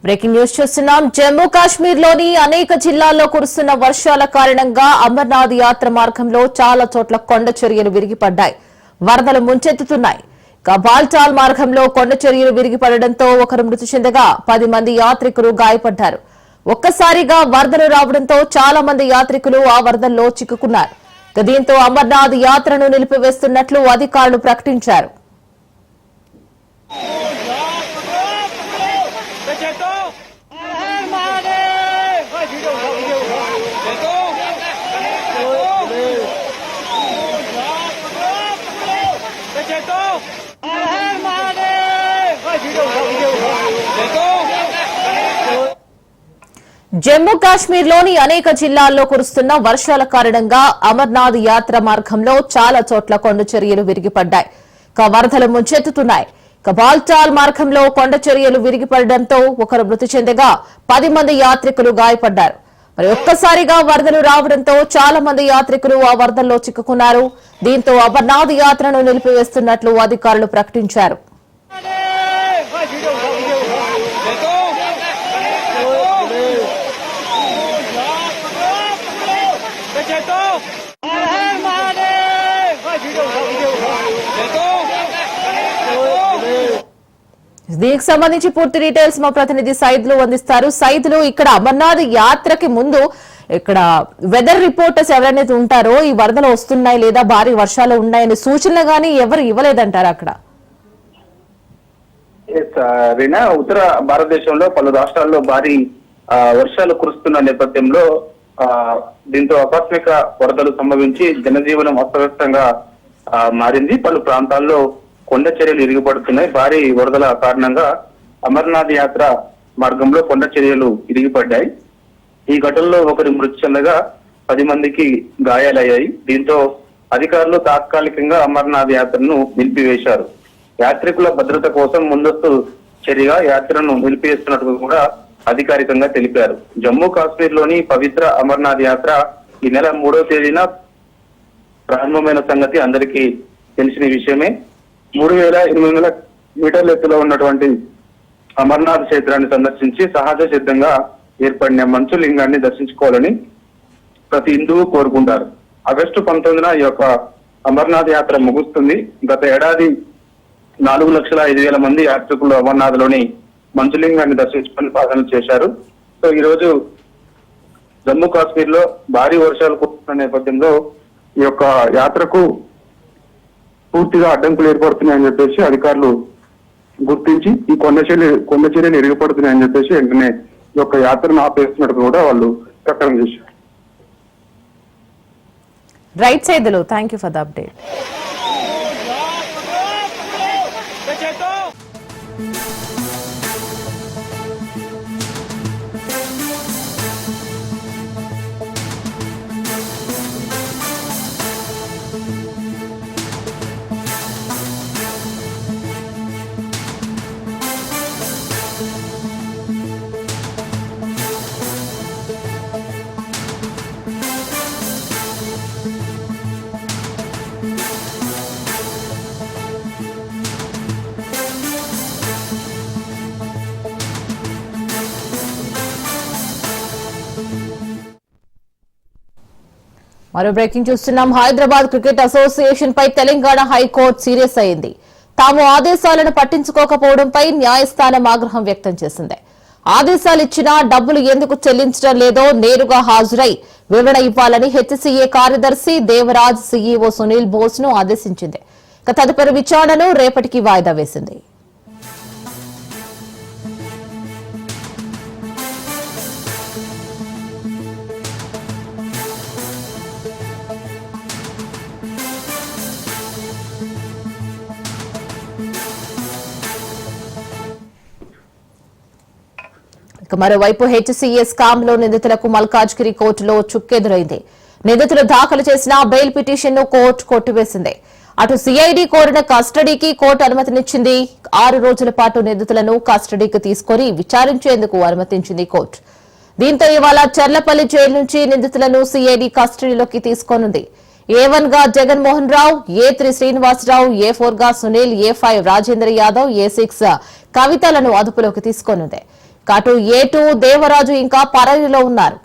Breaking news చూస్తున్నాం. జమ్మూ కాశ్మీర్ లోని అనేక జిల్లాల్లో కురుస్తున్న వర్షాల కారణంగా అమర్నాథ్ యాత్ర మార్గంలో చాలా చోట్ల కొండ చర్యలు విరిగిపడ్డాయి. వరదలు ముంచెత్తుతున్నాయి. బాల్టాల్ మార్గంలో కొండ చర్యలు విరిగిపడడంతో ఒకరు మృతి చెందగా 10 మంది యాత్రికులు గాయపడ్డారు. ఒక్కసారిగా వరదలు రావడంతో చాలా మంది యాత్రికులు ఆ వరదల్లో చిక్కుకున్నారు. దీంతో అమర్నాథ్ యాత్రను నిలిపివేస్తున్నట్లు అధికారులు ప్రకటించారు. జమ్మూ కాశ్మీర్ లోని అనేక జిల్లాల్లో కురుస్తున్న వర్షాల కారణంగా అమర్నాథ్ యాత్ర మార్గంలో చాలా చోట్ల కొండ చర్యలు విరిగిపడ్డాయి. వరదలు ముంచెత్తుతున్నాయి. బాల్టాల్ మార్గంలో కొండ చర్యలు విరిగిపడడంతో ఒకరు మృతి చెందగా 10 మంది యాత్రికులు గాయపడ్డారు. మరి ఒక్కసారిగా వరదలు రావడంతో చాలా మంది యాత్రికులు ఆ వరదల్లో చిక్కుకున్నారు. దీంతో అమర్నాథ్ యాత్రను నిలిపివేస్తున్నట్లు అధికారులు ప్రకటించారు. దీనికి సంబంధించి పూర్తి డీటెయిల్స్ మా ప్రతినిధి సైదులు అందిస్తారు. సైదులు, ఇక్కడ అమర్నాథ్ యాత్రకి ముందు ఇక్కడ వెదర్ రిపోర్టర్స్ ఎవరైనా ఉంటారో ఈ వరదలు వస్తున్నాయి లేదా భారీ వర్షాలు ఉన్నాయని సూచనలు గానీ ఎవరు ఇవ్వలేదంటారు అక్కడ? రీనా, ఉత్తర భారతదేశంలో పలు రాష్ట్రాల్లో భారీ వర్షాలు కురుస్తున్న నేపథ్యంలో దీంతో ఆకస్మిక వరదలు సంభవించి జనజీవనం అస్తవ్యస్తంగా మారింది. పలు ప్రాంతాల్లో కొండ చర్యలు ఇరిగిపడుతున్నాయి. భారీ వరదల కారణంగా అమర్నాథ్ యాత్ర మార్గంలో కొండ చర్యలు ఇరిగిపడ్డాయి. ఈ ఘటనలో ఒకరి మృతి చెందగా 10 మందికి గాయాలయ్యాయి. దీంతో అధికారులు తాత్కాలికంగా అమర్నాథ్ యాత్రను నిలిపివేశారు. యాత్రికుల భద్రత కోసం ముందస్తు చర్యగా యాత్రను నిలిపివేస్తున్నట్టు కూడా అధికారికంగా తెలిపారు. జమ్మూ కాశ్మీర్ లోని పవిత్ర అమర్నాథ్ యాత్ర ఈ నెల 3వ తేదీన ప్రారంభమైన సంగతి అందరికీ తెలిసిన విషయమే. 3800 మీటర్ల ఎత్తులో ఉన్నటువంటి అమర్నాథ్ క్షేత్రాన్ని సందర్శించి సహజ సిద్ధంగా ఏర్పడిన మంచు లింగాన్ని దర్శించుకోవాలని ప్రతి హిందువు కోరుకుంటారు. ఆగస్టు 19న ఈ యొక్క అమర్నాథ్ యాత్ర ముగుస్తుంది. గత ఏడాది 4,05,000 మంది యాత్రికులు అమర్నాథ్ లోని మంచులింగాన్ని దర్శించుకొని సాధన చేశారు. సో ఈ రోజు జమ్మూ కాశ్మీర్ లో భారీ వర్షాలు కురుస్తున్న నేపథ్యంలో ఈ యొక్క యాత్రకు పూర్తిగా అడ్డంకులు ఏర్పడుతున్నాయని చెప్పేసి అధికారులు గుర్తించి ఈ కొండ చర్యలు ఇరిగిపడుతున్నాయని చెప్పేసి వెంటనే ఈ యొక్క యాత్రను ఆపేస్తున్నట్టు కూడా వాళ్ళు ప్రకటన చేశారు. Right Saidulu, thank you for the update. మరో బ్రేకింగ్ చూస్తున్నాం. హైదరాబాద్ క్రికెట్ అసోసియేషన్ పై తెలంగాణ హైకోర్టు సీరియస్ అయింది. తాము ఆదేశాలను పట్టించుకోకపోవడంపై న్యాయస్థానం ఆగ్రహం వ్యక్తం చేసింది. ఆదేశాలు ఇచ్చినా డబ్బులు ఎందుకు చెల్లించడం లేదో నేరుగా హాజరై వివరణ ఇవ్వాలని హెచ్సీఏ కార్యదర్శి దేవరాజ్ సీఈఓ సునీల్ బోస్ ను ఆదేశించింది. తదుపరి విచారణను రేపటికి వాయిదా వేసింది. మరోవైపు హెచ్సీఏ స్కామ్ లో నిందితులకు మల్కాజ్గిరి కోర్టులో చుక్కెదురైంది. నిందితులు దాఖలు చేసిన బెయిల్ పిటిషన్ ను కోర్టు కొట్టివేసింది. అటు సిఐడి కోరిన కస్టడీకి కోర్టు అనుమతినిచ్చింది. 6 రోజుల పాటు నిందితులను కస్టడీకి తీసుకుని విచారించేందుకు అనుమతించింది కోర్టు. దీంతో ఇవాళ చర్లపల్లి జైలు నుంచి నిందితులను సిఐడి కస్టడీలోకి తీసుకోనుంది. A1 గా జగన్మోహన్ రావు, A3 శ్రీనివాసరావు, A4 గా సునీల్, A5 రాజేంద్ర యాదవ్, A6 కవితలను అదుపులోకి తీసుకోనుంది. అటు ఏటు దేవరాజు ఇంకా పరారీలో ఉన్నారు.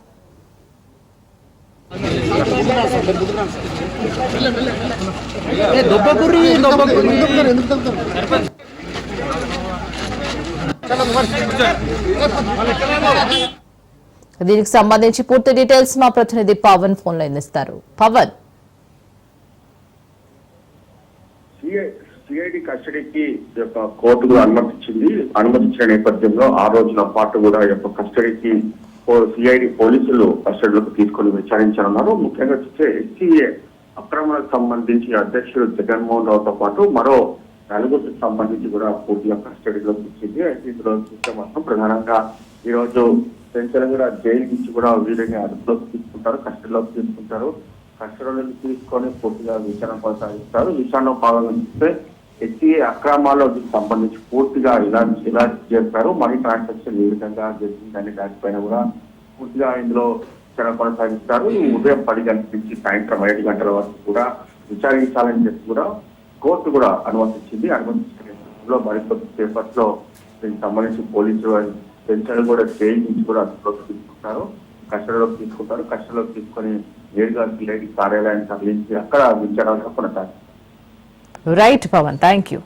దీనికి సంబంధించి పూర్తి డీటెయిల్స్ మా ప్రతినిధి పవన్ ఫోన్ లైన్ ఇస్తారు. పవన్, సిఐడి కస్టడీకి కోర్టు కూడా అనుమతించిన నేపథ్యంలో ఆ రోజుల పాటు కూడా కస్టడీకి సిఐడి పోలీసులు కస్టడీలోకి తీసుకొని విచారించనున్నారు. ముఖ్యంగా చూస్తే ఎస్సీఏ అక్రమాలకు సంబంధించి అధ్యక్షుడు జగన్మోహన్ రావుతో పాటు మరో నలుగురికి సంబంధించి కూడా పూర్తిగా కస్టడీలోకి ఇచ్చింది. అయితే ఇందులో చూస్తే మాత్రం ప్రధానంగా ఈ రోజు సెంచర్ కూడా జైలు నుంచి కూడా వీరిని అదుపులోకి తీసుకుంటారు, కస్టడీలోకి తీసుకుంటారు. కస్టడీలోకి తీసుకొని పూర్తిగా విచారణ కొనసాగిస్తారు. విచారణలో భాగంగా చూస్తే ఎస్సీఏ అక్రమాలకు సంబంధించి పూర్తిగా ఇలా చేస్తారు, మనీ ట్రాన్సాక్షన్ ఏ విధంగా జరిగిందని దానిపైన కూడా పూర్తిగా ఇందులో విచారణ కొనసాగిస్తారు. ఉదయం 10 గంటల నుంచి సాయంత్రం 5 గంటల వరకు కూడా విచారించాలని చెప్పి కూడా కోర్టు కూడా అనుమతించింది. అనుమతించిన మరికొద్ది సేపట్లో దీనికి సంబంధించి పోలీసులు పెన్షన్ కూడా జైలు నుంచి కూడా అదుపులోకి తీసుకుంటారు, కస్టడీలోకి తీసుకొని నేరుగా సిఐడి కార్యాలయాన్ని తరలించి అక్కడ విచారణ కొనసాగుతుంది. Right Pavan, thank you.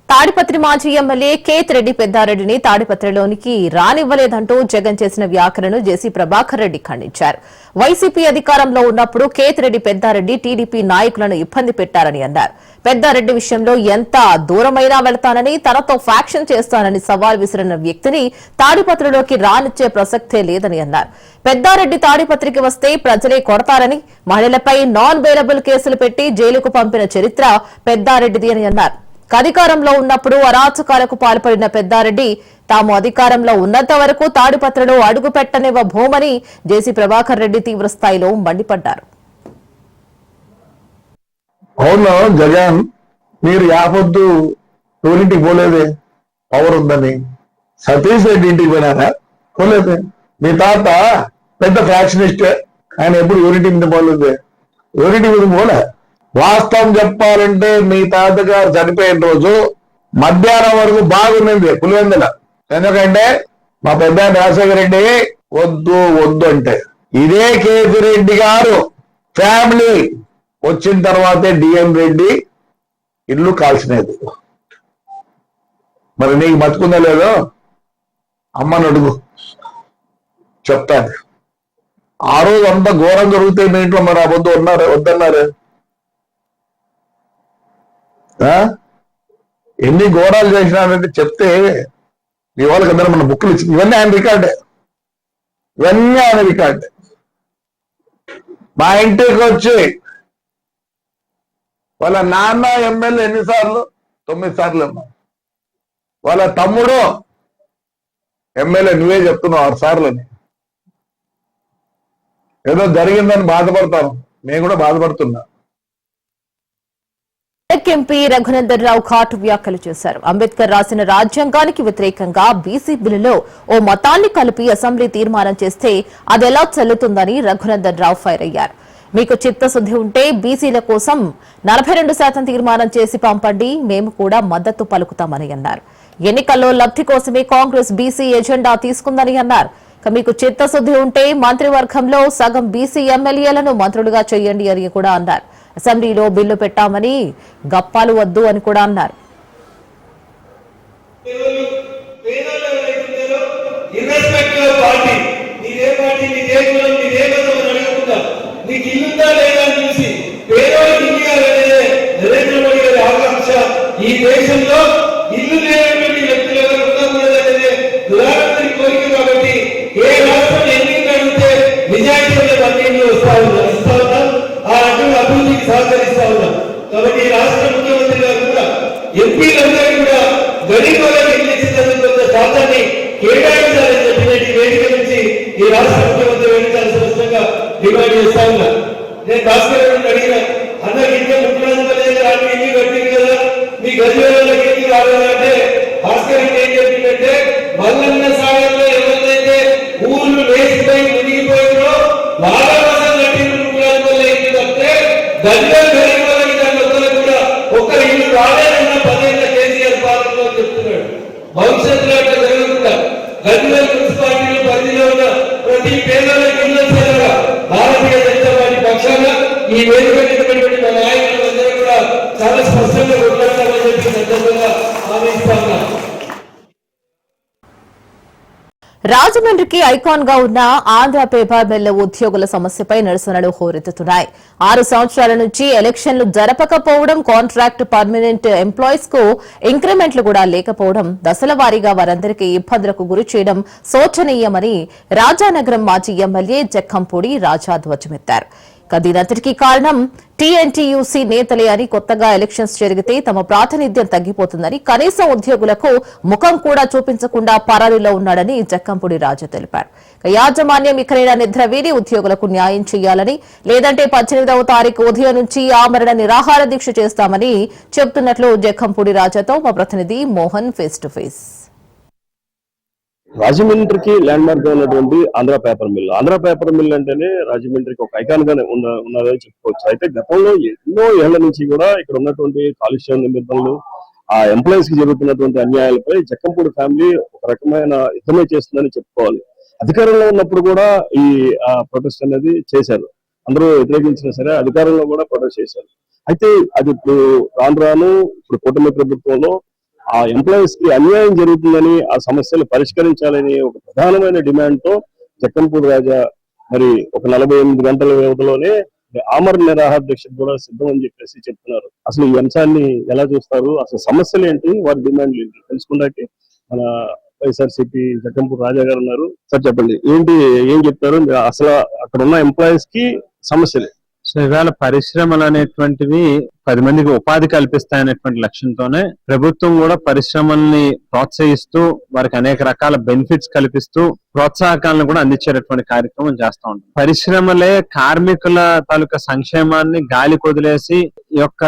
Tadipatri మాజీ ఎమ్మెల్యే కేతిరెడ్డి పెద్దారెడ్డిని తాడిపత్రిలోనికి రానివ్వలేదంటూ జగన్ చేసిన వ్యాఖ్యలను జేసీ ప్రభాకర్ రెడ్డి ఖండించారు. వైసీపీ అధికారంలో ఉన్నప్పుడు కేతిరెడ్డి పెద్దారెడ్డి టీడీపీ నాయకులను ఇబ్బంది పెట్టారని అన్నారు. పెద్దారెడ్డి విషయంలో ఎంత దూరమైనా వెళతానని, తనతో ఫ్యాక్షన్ చేస్తానని సవాల్ విసిరిన వ్యక్తిని తాడిపత్రిలోకి రానిచ్చే ప్రసక్తే లేదని అన్నారు. పెద్దారెడ్డి తాడిపత్రికి వస్తే ప్రజలే కొడతారని, మహిళలపై నాన్ బెయిలబుల్ కేసులు పెట్టి జైలుకు పంపిన చరిత్ర పెద్దారెడ్డిది అని అన్నారు. అధికారంలో ఉన్నప్పుడు అరాచకాలకు పాల్పడిన పెద్దారెడ్డి తాము అధికారంలో ఉన్నంత వరకు తాడిపత్రిలో అడుగు పెట్టనివ్వబోమని జేసీ ప్రభాకర్ రెడ్డి తీవ్ర స్థాయిలో మండిపడ్డారు. అవును జగన్, మీరు యాపొద్దు ఎవరింటికి పోలేదే, పవర్ ఉందని. సతీష్ రెడ్డి ఇంటికి పోయినారా? పోలేదే. మీ తాత పెద్ద ఫ్యాక్షనిస్ట్, ఆయన ఎప్పుడు ఎవరింటి మీద పోలేదే, ఎవరింటి మీద పోలే. వాస్తవం చెప్పాలంటే మీ తాతగారు చనిపోయిన రోజు మధ్యాహ్నం వరకు బాగుంది పులివెందుల. ఎందుకంటే మా పెద్ద రాజశేఖర రెడ్డి వద్దు అంటే, ఇదే కేతిరెడ్డి గారు ఫ్యామిలీ వచ్చిన తర్వాతే డిఎం రెడ్డి ఇల్లు కాల్చినది. మరి నీకు బతుకుందా లేదో అమ్మని అడుగు, చెప్తాను. ఆ రోజు అంత ఘోరం జరిగితే మీ ఇంట్లో మరి ఆ వద్దన్నారు. ఎన్ని ఘోరాలు చేసినారంటే చెప్తే మీ వాళ్ళకి అందరూ మన బుక్కులు ఇచ్చి ఇవన్నీ ఆయన రికార్డే. మా ఇంటికి వచ్చి వాళ్ళ నాన్న ఎమ్మెల్యే ఎన్నిసార్లు? 9 సార్లు. వాళ్ళ తమ్ముడు ఎమ్మెల్యే నువ్వే చెప్తున్నావు 6 సార్లని. ఏదో జరిగిందని బాధపడతాను, నేను కూడా బాధపడుతున్నా. ఎంపీ రఘునందన్ రావు ఘాటు వ్యాఖ్యలు చేశారు. అంబేద్కర్ రాసిన రాజ్యాంగానికి వ్యతిరేకంగా బీసీ బిల్లులో ఓ మతాన్ని కలిపి అసెంబ్లీ తీర్మానం చేస్తే అదెలా చెల్లుతుందని రఘునందన్ రావు ఫైర్ అయ్యారు. మీకు చిత్తశుద్ది ఉంటే బీసీల కోసం 42% తీర్మానం చేసి పంపండి, మేము కూడా మద్దతు పలుకుతామని అన్నారు. ఎన్నికల్లో లబ్ధి కోసమే కాంగ్రెస్ బీసీ ఎజెండా తీసుకుందని అన్నారు. మీకు చిత్తశుద్ది ఉంటే మంత్రివర్గంలో సగం బీసీ ఎమ్మెల్యేలను మంత్రులుగా చేయండి అని కూడా అన్నారు. అసెంబ్లీలో బిల్లు పెట్టామని గప్పాలు వద్దు అని కూడా అన్నారు. ఈ దేశంలో ఇల్లు లేనటువంటి వ్యక్తులు ఎవరు ఉండకూడదనేది దురాత్మని కోరిక. కాబట్టి ఏ రాష్ట్రం ఎన్నికలు అడిగితే నిజాయితీగా పన్నెండు ఇస్తా ఉన్నాం, ఆ అడ్డు అభివృద్ధికి సహకరిస్తా ఉన్నాం. కాబట్టి ఈ రాష్ట్ర ముఖ్యమంత్రి గారు కూడా ఎంపీలందరూ కూడా గరీబులకు ఇల్లు కొంత శాతాన్ని కేటాయించాలని చెప్పినట్టు వేదిక నుంచి ఈ రాష్ట్ర ముఖ్యమంత్రి వేదిక స్పష్టంగా డిమాండ్ చేస్తా ఉన్నా. నేను భాస్కర్ గారిని అడిగిన, అందరికి ఇంకా ముఖ్యమంత్రి ఇల్లు కట్టింది కదా, మీ గజవేళ్ళకి ఇల్లు రావాలంటే భాస్కర్ ఏం చెప్పిందంటే, మల్లన్న సాగర్లో ఎవరినైతే ఊళ్ళు వేసిపోయి మునిగిపోయిందో వాళ్ళ కోసం కట్టిన ముఖ్యమంత్రి ఇల్లు తప్పితే గజవేలు గరీబులకి దాని కూడా ఒక్క ఇల్లు గజ్వేల్ మున్సిపాలిటీ పరిధిలో ఉన్న ప్రతి పేదలకు ఇల్లు వచ్చేలాగా భారతీయ జనతా పార్టీ పక్షాన ఈ వేదికటువంటి మా నాయకులందరూ కూడా చాలా స్పష్టంగా కొట్లాడతామని చెప్పి సందర్భంగా హామీ ఇస్తా ఉన్నాం. రాజమండ్రికి ఐకాన్ గా ఉన్న ఆంధ్ర పేపర్ మిల్ ఉద్యోగుల సమస్యపై నిరసనలు హోరెత్తుతున్నాయి. 6 సంవత్సరాల నుంచి ఎలక్షన్లు జరపకపోవడం, కాంట్రాక్ట్ పర్మనెంట్ ఎంప్లాయీస్ కు ఇంక్రిమెంట్లు కూడా లేకపోవడం, దశల వారీగా వారందరికీ ఇబ్బందులకు గురి చేయడం శోచనీయమని రాజానగరం మాజీ ఎమ్మెల్యే జక్కంపూడి రాజా ధ్వజమెత్తారు. దీనంతటికీ కారణం టీఎన్టీయూసీ నేతలే అని, కొత్తగా ఎలక్షన్స్ జరిగితే తమ ప్రాతినిధ్యం తగ్గిపోతుందని, కనీసం ఉద్యోగులకు ముఖం కూడా చూపించకుండా పరారీలో ఉన్నాడని జక్కంపూడి రాజా తెలిపారు. యాజమాన్యం ఇకనైనా నిద్రవీడి ఉద్యోగులకు న్యాయం చేయాలని, లేదంటే 18వ తారీఖు ఉదయం నుంచి ఆమరణ నిరాహార దీక్ష చేస్తామని చెబుతున్నట్లు జక్కంపూడి రాజాతో మా ప్రతినిధి మోహన్ ఫేస్ టు ఫేస్. రాజమండ్రికి ల్యాండ్ మార్క్ గా ఉన్నటువంటి ఆంధ్ర పేపర్ మిల్ అంటేనే రాజమండ్రికి ఒక ఐకాన్ గానే ఉన్నదని చెప్పుకోవచ్చు. అయితే గతంలో ఎన్నో ఏళ్ల నుంచి కూడా ఇక్కడ ఉన్నటువంటి కాలుష్య నిబంధనలు, ఆ ఎంప్లాయీస్ కి జరుగుతున్నటువంటి అన్యాయాలపై జక్కంపూడి ఫ్యామిలీ ఒక రకమైన యుద్ధమే చేస్తుందని చెప్పుకోవాలి. అధికారంలో ఉన్నప్పుడు కూడా ఈ ప్రొటెస్ట్ అనేది చేశారు. అందరూ వ్యతిరేకించినా సరే అధికారంలో కూడా ప్రొటెస్ట్ చేశారు. అయితే అది ఇప్పుడు రాను ఇప్పుడు కూటమి ప్రభుత్వంలో ఆ ఎంప్లాయీస్ కి అన్యాయం జరుగుతుందని, ఆ సమస్యలు పరిష్కరించాలని ఒక ప్రధానమైన డిమాండ్ తో జక్కంపూడి రాజా మరి ఒక 48 గంటల వ్యవధిలోనే ఆమరణ నిరాహార దీక్షకు కూడా సిద్ధం అని చెప్పేసి చెప్తున్నారు. అసలు ఈ అంశాన్ని ఎలా చూస్తారు, అసలు సమస్యలు ఏంటి, వారి డిమాండ్లు ఏంటి తెలుసుకున్నాకే మన వైఎస్ఆర్సీపీ జక్కంపూడి రాజా గారు ఉన్నారు. సార్ చెప్పండి, ఏం చెప్తారు అసలు అక్కడ ఉన్న ఎంప్లాయీస్ కి సమస్యలు? సో ఇవాళ పరిశ్రమలు అనేటువంటివి 10 మందికి ఉపాధి కల్పిస్తాయనేటువంటి లక్ష్యంతోనే ప్రభుత్వం కూడా పరిశ్రమల్ని ప్రోత్సహిస్తూ వారికి అనేక రకాల బెనిఫిట్స్ కల్పిస్తూ ప్రోత్సాహకాలను కూడా అందించేటటువంటి కార్యక్రమం చేస్తూ ఉంటాం. పరిశ్రమలే కార్మికుల తాలూకా సంక్షేమాన్ని గాలి కొదిలేసి ఈ యొక్క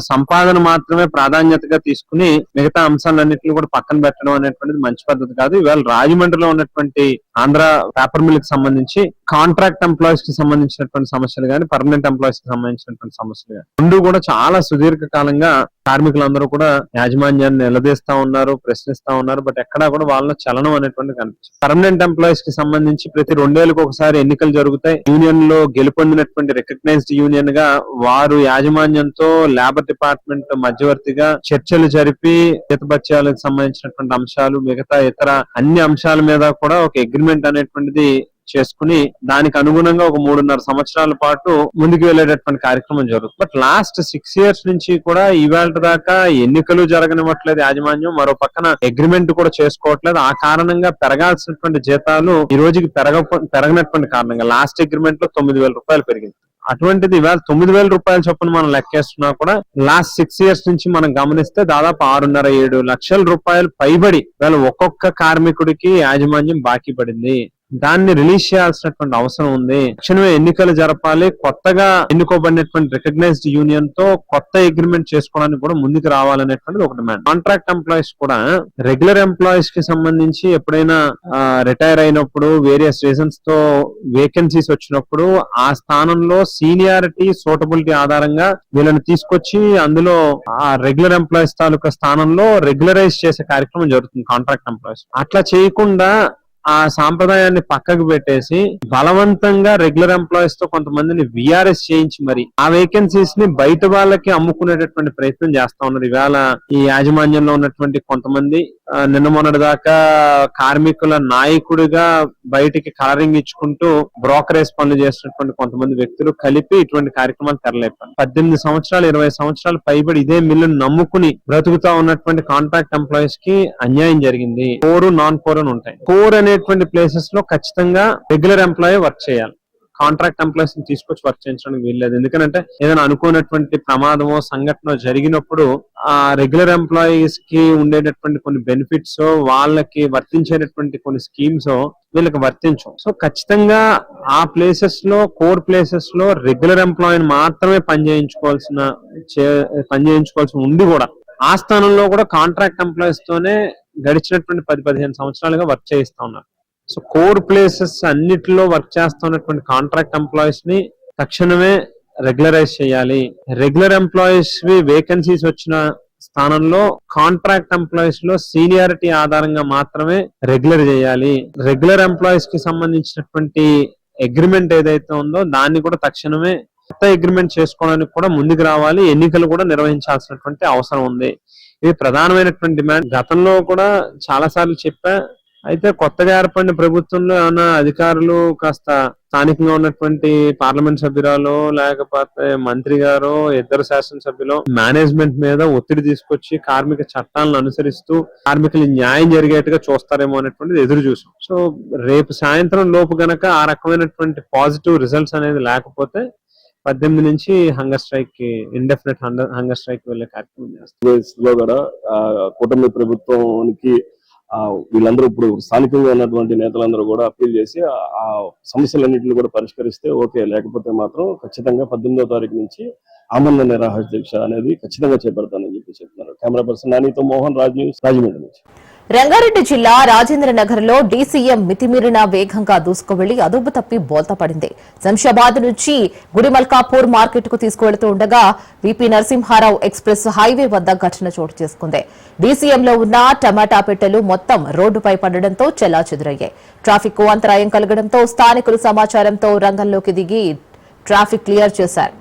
సంపాదన మాత్రమే ప్రాధాన్యతగా తీసుకుని మిగతా అంశాలన్నింటినీ కూడా పక్కన పెట్టడం అనేటువంటిది మంచి పద్ధతి కాదు. ఇవాళ రాజమండ్రిలో ఉన్నటువంటి ఆంధ్ర పేపర్ మిల్ కి సంబంధించి కాంట్రాక్ట్ ఎంప్లాయీస్ కి సంబంధించినటువంటి సమస్యలు కానీ, పర్మనెంట్ ఎంప్లాయీస్ కి సంబంధించినటువంటి సమస్యలు కానీ రెండు కూడా చాలా సుదీర్ఘ కాలంగా కార్మికులందరూ కూడా యాజమాన్యాన్ని నిలదీస్తా ఉన్నారు, ప్రశ్నిస్తా ఉన్నారు. బట్ ఎక్కడా కూడా వాళ్ళ చలనం అనేటువంటి కనిపించింది. పర్మనెంట్ ఎంప్లాయీస్ కి సంబంధించి ప్రతి 2 ఏళ్లకు ఒకసారి ఎన్నికలు జరుగుతాయి. యూనియన్ లో గెలుపొందినటువంటి రికగ్నైజ్డ్ యూనియన్ గా వారు యాజమాన్యంతో లేబర్ డిపార్ట్మెంట్ మధ్యవర్తిగా చర్చలు జరిపి జీతభత్యాలకు సంబంధించినటువంటి అంశాలు, మిగతా ఇతర అన్ని అంశాల మీద కూడా ఒక అగ్రిమెంట్ అనేటువంటిది చేసుకుని దానికి అనుగుణంగా ఒక 3.5 సంవత్సరాల పాటు ముందుకు వెళ్లేటటువంటి కార్యక్రమం జరుగుతుంది. బట్ లాస్ట్ 6 years నుంచి కూడా ఇవాళ దాకా ఎన్నికలు జరగనివ్వట్లేదు యాజమాన్యం, మరో పక్కన అగ్రిమెంట్ కూడా చేసుకోవట్లేదు. ఆ కారణంగా పెరగాల్సినటువంటి జీతాలు ఈ రోజుకి పెరగనటువంటి కారణంగా లాస్ట్ అగ్రిమెంట్ లో 9,000 రూపాయలు పెరిగింది. అటువంటిది ఇవాళ 9,000 రూపాయల చొప్పున మనం లెక్కేస్తున్నా కూడా లాస్ట్ 6 years నుంచి మనం గమనిస్తే దాదాపు 6.5-7 లక్షల రూపాయలు పైబడి ఇవాళ ఒక్కొక్క కార్మికుడికి యాజమాన్యం బాకీ పడింది. దాన్ని రిలీజ్ చేయాల్సినటువంటి అవసరం ఉంది. తక్షణమే ఎన్నికలు జరపాలి. కొత్తగా ఎన్నుకోబడినటువంటి రికగ్నైజ్డ్ యూనియన్ తో కొత్త అగ్రిమెంట్ చేసుకోవడానికి కూడా ముందుకు రావాలనేటువంటిది ఒక డిమాండ్. కాంట్రాక్ట్ ఎంప్లాయీస్ కూడా రెగ్యులర్ ఎంప్లాయీస్ కి సంబంధించి ఎప్పుడైనా రిటైర్ అయినప్పుడు, వేరియస్ రీజన్స్ తో వేకెన్సీస్ వచ్చినప్పుడు ఆ స్థానంలో సీనియారిటీ, సూటబిలిటీ ఆధారంగా వీళ్ళని తీసుకొచ్చి అందులో ఆ రెగ్యులర్ ఎంప్లాయీస్ తాలూకా స్థానంలో రెగ్యులరైజ్ చేసే కార్యక్రమం జరుగుతుంది కాంట్రాక్ట్ ఎంప్లాయీస్. అట్లా చేయకుండా ఆ సాంప్రదాయాన్ని పక్కకు పెట్టేసి బలవంతంగా రెగ్యులర్ ఎంప్లాయీస్ తో కొంతమందిని విఆర్ఎస్ చేయించి మరి ఆ వేకెన్సీస్ ని బయట వాళ్ళకి అమ్ముకునేటటువంటి ప్రయత్నం చేస్తా ఉన్నారు. ఇవాళ ఈ యాజమాన్యంలో ఉన్నటువంటి కొంతమంది నిన్న మొన్నటి దాకా కార్మికుల నాయకుడిగా బయటికి కలరింగ్ ఇచ్చుకుంటూ బ్రోకరేజ్ పనులు చేసినటువంటి కొంతమంది వ్యక్తులు కలిపి ఇటువంటి కార్యక్రమాలు తెరలేపారు. 18 సంవత్సరాలు 20 సంవత్సరాలు పైబడి ఇదే మిల్లును నమ్ముకుని బ్రతుకుతా ఉన్నటువంటి కాంట్రాక్ట్ ఎంప్లాయీస్ కి అన్యాయం జరిగింది. కోర్, నాన్ కోర్ అని ఉంటాయి. కోర్ అనేటువంటి ప్లేసెస్ లో ఖచ్చితంగా రెగ్యులర్ ఎంప్లాయీ వర్క్ చేయాలి. కాంట్రాక్ట్ ఎంప్లాయీస్ ని తీసుకొచ్చి వర్క్ చేయించడానికి వీల్లేదు. ఎందుకంటే ఏదైనా అనుకున్నటువంటి ప్రమాదమో సంఘటన జరిగినప్పుడు ఆ రెగ్యులర్ ఎంప్లాయీస్ కి ఉండేటటువంటి కొన్ని బెనిఫిట్స్, వాళ్ళకి వర్తించేటటువంటి కొన్ని స్కీమ్స్ వీళ్ళకి వర్తించవు. సో ఖచ్చితంగా ఆ ప్లేసెస్ లో, కోర్ ప్లేసెస్ లో రెగ్యులర్ ఎంప్లాయీని మాత్రమే పనిచేయించుకోవాల్సి ఉండి కూడా ఆ స్థానంలో కూడా కాంట్రాక్ట్ ఎంప్లాయీస్ తోనే గడిచినటువంటి 10-15 సంవత్సరాలుగా వర్క్ చేయిస్తా ఉన్నారు. సో కోర్ ప్లేసెస్ అన్నిటిలో వర్క్ చేస్తున్నటువంటి కాంట్రాక్ట్ ఎంప్లాయీస్ ని తక్షణమే రెగ్యులరైజ్ చేయాలి. రెగ్యులర్ ఎంప్లాయీస్ వేకెన్సీస్ వచ్చిన స్థానంలో కాంట్రాక్ట్ ఎంప్లాయీస్ లో సీనియారిటీ ఆధారంగా మాత్రమే రెగ్యులర్ చేయాలి. రెగ్యులర్ ఎంప్లాయీస్ కి సంబంధించినటువంటి అగ్రిమెంట్ ఏదైతే ఉందో దాన్ని కూడా తక్షణమే కొత్త అగ్రిమెంట్ చేసుకోవడానికి కూడా ముందుకు రావాలి. ఎన్నికలు కూడా నిర్వహించాల్సినటువంటి అవసరం ఉంది. ఇది ప్రధానమైనటువంటి డిమాండ్. గతంలో కూడా చాలా సార్లు చెప్పా. అయితే కొత్తగా ఏర్పడిన ప్రభుత్వంలో ఏమైనా అధికారులు కాస్త స్థానికంగా ఉన్నటువంటి పార్లమెంట్ సభ్యురాలు లేకపోతే మంత్రి గారు, ఇద్దరు శాసనసభ్యులు మేనేజ్మెంట్ మీద ఒత్తిడి తీసుకొచ్చి కార్మిక చట్టాలను అనుసరిస్తూ కార్మికులు న్యాయం జరిగేట్టుగా చూస్తారేమో అనేటువంటిది ఎదురు చూసాం. సో రేపు సాయంత్రం లోపు గనక ఆ రకమైనటువంటి పాజిటివ్ రిజల్ట్స్ అనేది లేకపోతే 18 నుంచి హంగర్ స్ట్రైక్ కి ఇండెఫినెట్ హంగర్ స్ట్రైక్ వెళ్లే కార్యక్రమం చేస్తాం. లో కూడా కూటమి ప్రభుత్వానికి వీళ్ళందరూ ఇప్పుడు స్థానికంగా ఉన్నటువంటి నేతలందరూ కూడా అప్పీల్ చేసి ఆ సమస్యలన్నింటినీ కూడా పరిష్కరిస్తే ఓకే, లేకపోతే మాత్రం ఖచ్చితంగా 18వ తారీఖు నుంచి ఆమరణ నిరాహార దీక్ష అనేది ఖచ్చితంగా చేపడతానని చెప్పి చెప్తున్నారు. కెమెరా పర్సన్ నానితో మోహన్, రాజ్ న్యూస్, రాజమండ్రి నుంచి. రంగారెడ్డి జిల్లా రాజేంద్ర నగర్ లో డీసీఎం మితిమీరిన వేగంగా దూసుకువెళ్లి అదుపు తప్పి బోల్తా పడింది. శంషాబాద్ నుంచి గుడిమల్కాపూర్ మార్కెట్ కు తీసుకువెళుతూ ఉండగా వీపీ నరసింహారావు ఎక్స్ప్రెస్ హైవే వద్ద ఘటన చోటు చేసుకుంది. డీసీఎంలో ఉన్న టమాటా పెట్టెలు మొత్తం రోడ్డుపై పడడంతో చెల్లాచెదురయ్యాయి. ట్రాఫిక్ కు అంతరాయం కలగడంతో స్థానికులు సమాచారంతో రంగంలోకి దిగి ట్రాఫిక్ క్లియర్ చేశారు.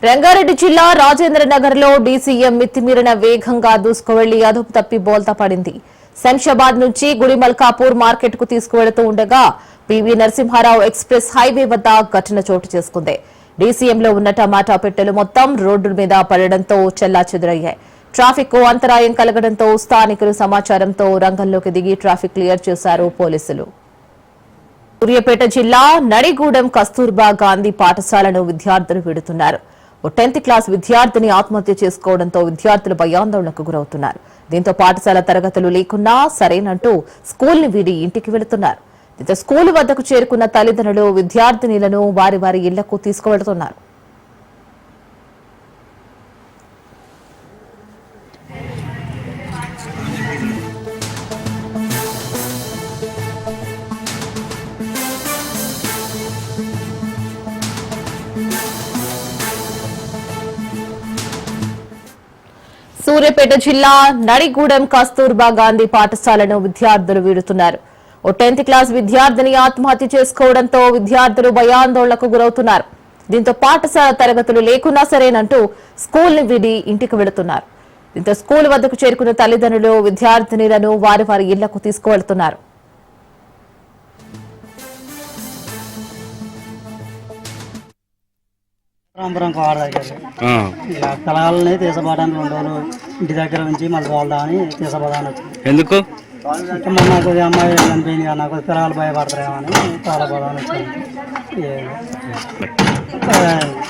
రంగారెడ్డి జిల్లా రాజేంద్ర నగర్ లో డీసీఎం మితిమీరిన వేగంగా దూసుకువెళ్లి అదుపు తప్పి బోల్తా పడింది. శంషాబాద్ నుంచి గుడిమల్కాపూర్ మార్కెట్ కు తీసుకువెళుతూ ఉండగా పివి నరసింహారావు ఎక్స్ప్రెస్ హైవే వద్ద ఘటన చోటు చేసుకుంది. డీసీఎంలో ఉన్న టమాటా పెట్టెలు మొత్తం రోడ్డు మీద పడడంతో చెల్లాచెదురయ్యాయి. ట్రాఫిక్ కు అంతరాయం కలగడంతో స్థానికులు సమాచారంతో రంగంలోకి దిగి ట్రాఫిక్ క్లియర్ చేశారు పోలీసులు. సూర్యాపేట జిల్లా నడిగూడెం కస్తూర్బా గాంధీ పాఠశాలను విద్యార్థులు విడుతున్నారు. 10th క్లాస్ విద్యార్థిని ఆత్మహత్య చేసుకోవడంతో విద్యార్థులు భయాందోళనకు గురవుతున్నారు. దీంతో పాఠశాల తరగతులు లేకున్నా సరేనంటూ స్కూల్ ని వీడి ఇంటికి వెళుతున్నారు. దీంతో స్కూల్ వద్దకు చేరుకున్న తల్లిదండ్రులు విద్యార్థినిలను వారి వారి ఇళ్లకు తీసుకువెళుతున్నారు. సూర్యాపేట జిల్లా నడిగూడెం కస్తూర్బా గాంధీ పాఠశాలను విద్యార్థులు వీడుతున్నారు. 10th క్లాస్ విద్యార్థిని ఆత్మహత్య చేసుకోవడంతో విద్యార్థులు భయాందోళనకు గురవుతున్నారు. దీంతో పాఠశాల తరగతులు లేకున్నా సరేనంటూ స్కూల్ ని వీడి ఇంటికి వెళుతున్నారు. దీంతో స్కూల్ వద్దకు చేరుకున్న తల్లిదండ్రులు విద్యార్థినిలను వారి వారి ఇళ్లకు తీసుకువెళుతున్నారు. రాంపురంకి వాడ దగ్గర ఇక పిల్లగాలని తీసపోవడానికి 2 రోజులు ఇంటి దగ్గర నుంచి మళ్ళీ వాళ్ళని తీసపోదాని వచ్చింది. ఎందుకు అంటే మొన్న కొద్దిగా అమ్మాయి చనిపోయింది కదా, నాకు పిల్లలు భయపడతారేమని తోలపోదాని వచ్చింది.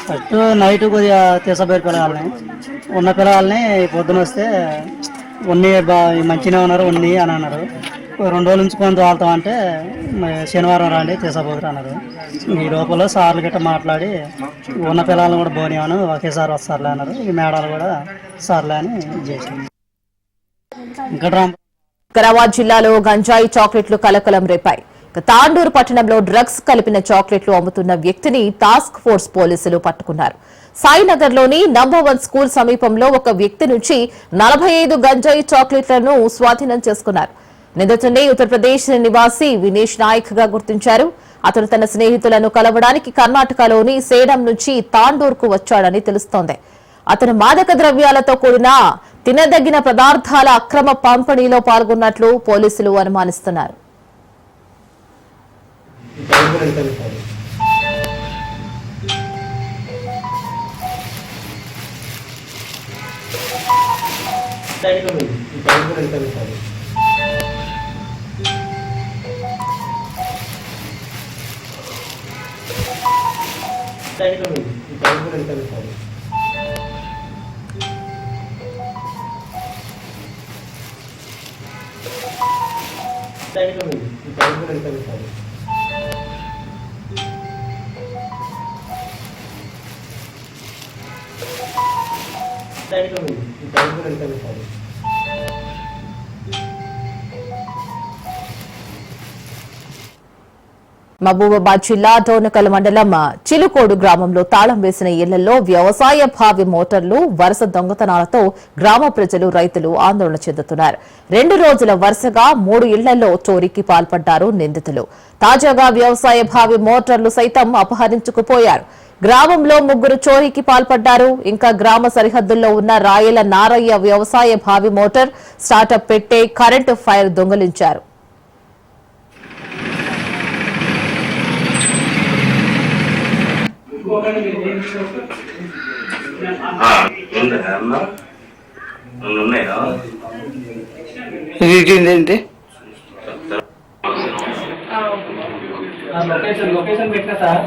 ఫస్ట్ నైట్ కొద్దిగా తీసపోయారు పిల్లగాలని. ఉన్న పిల్లగాలని పొద్దున వస్తే ఉన్ని మంచిగా ఉన్నారు ఉన్ని అని అన్నారు. 2 రోజుల నుంచి కొంత వాళ్తామంటే శనివారం రాండి తీసపోదురు అన్నారు. ఈ లోపల సార్లు గట్రా మాట్లాడి ఉన్న పిల్లలను కూడా బోనియాను ఒకేసారి వస్తారులే అన్నారు. ఈ మేడాలు కూడా సార్లే అని చేసింది. ఇంకా వికారాబాద్ జిల్లాలో గంజాయి చాక్లెట్లు కలకలం రేపాయి. తాండూరు పట్టణంలో డ్రగ్స్ కలిపిన చాక్లెట్లు అమ్ముతున్న వ్యక్తిని టాస్క్ ఫోర్స్ పోలీసులు పట్టుకున్నారు. సాయినగర్ లోని నంబర్ 1 స్కూల్ సమీపంలో ఒక వ్యక్తి నుంచి 45 గంజాయి చాక్లెట్లను స్వాధీనం చేసుకున్నారు. నిందితుడిని ఉత్తరప్రదేశ్ నివాసి వినేష్ నాయక్ గా గుర్తించారు. అతను తన స్నేహితులను కలవడానికి కర్ణాటకలోని సేడం నుంచి తాండూరుకు వచ్చాడని తెలుస్తోంది. అతను మాదక ద్రవ్యాలతో కూడిన తినదగిన పదార్థాల అక్రమ పంపిణీలో పాల్గొన్నట్లు పోలీసులు అనుమానిస్తున్నారు. మహబూబాబాద్ జిల్లా డోనకల్ మండలం చిలుకోడు గ్రామంలో తాళం వేసిన ఇళ్లలో వ్యవసాయ భావి మోటార్లు వరుస దొంగతనాలతో గ్రామ ప్రజలు రైతులు ఆందోళన చెందుతున్నారు. 2 రోజుల వరుసగా 3 ఇళ్లలో చోరీకి పాల్పడ్డారు నిందితులు. తాజాగా వ్యవసాయ భావి మోటార్లు సైతం అపహరించుకుపోయారు. గ్రామంలో 3 చోరీకి పాల్పడ్డారు. ఇంకా గ్రామ సరిహద్దుల్లో ఉన్న రాయల నారయ్య వ్యవసాయ భావి మోటార్ స్టార్టప్ పెట్టే కరెంటు ఫైర్ దొంగిలించారు. ఏంటి లొకేషన్ పెట్టినా సార్